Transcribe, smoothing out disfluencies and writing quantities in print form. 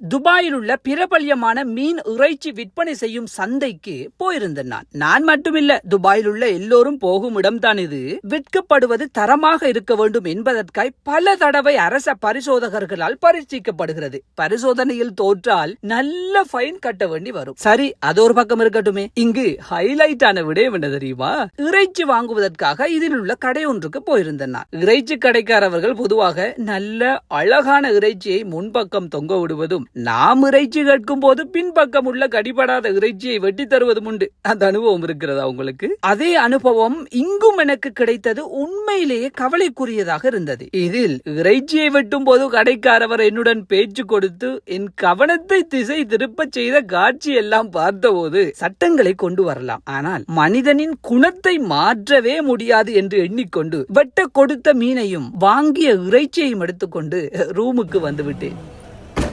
துபாயில் உள்ள பிரபல்யமான மீன் இறைச்சி விற்பனை செய்யும் சந்தைக்கு போயிருந்தேன். நான் மட்டுமில்ல, துபாயில் உள்ள எல்லோரும் போகும் இடம் தான் இது. விற்கப்படுவது தரமாக இருக்க வேண்டும் என்பதற்காய் பல தடவை அரச பரிசோதகர்களால் பரீட்சிக்கப்படுகிறது. பரிசோதனையில் தோற்றால் நல்ல ஃபைன் கட்ட வேண்டி வரும். சரி, அது ஒரு பக்கம் இருக்கட்டுமே. இங்கு ஹைலைட் ஆன விடயம் என்ன தெரியுமா? இறைச்சி வாங்குவதற்காக இதில் உள்ள கடை ஒன்றுக்கு போயிருந்தேன். இறைச்சி கடைக்காரர்கள் பொதுவாக நல்ல அழகான இறைச்சியை முன்பக்கம் தொங்க விடுவதும், நாம் இறைச்சி கேட்கும் போது பின்பக்கம் உள்ள கடிபடாத இறைச்சியை வெட்டி தருவதும் உண்டு. அந்த அனுபவம் இருக்கிறதா உங்களுக்கு? அதே அனுபவம் இங்கும் எனக்கு கிடைத்தது. உண்மையிலேயே கவலைக்குரியதாக இருந்தது. இதில் இறைச்சியை வெட்டும் போது கடைக்காரவர் என்னுடன் பேச்சு கொடுத்து என் கவனத்தை திசை திருப்ப செய்த காட்சி எல்லாம் பார்த்தபோது சட்டங்களை கொண்டு வரலாம், ஆனால் மனிதனின் குணத்தை மாற்றவே முடியாது என்று எண்ணிக்கொண்டு வெட்ட கொடுத்த மீனையும் வாங்கிய இறைச்சியையும் எடுத்துக்கொண்டு ரூமுக்கு வந்துவிட்டேன்.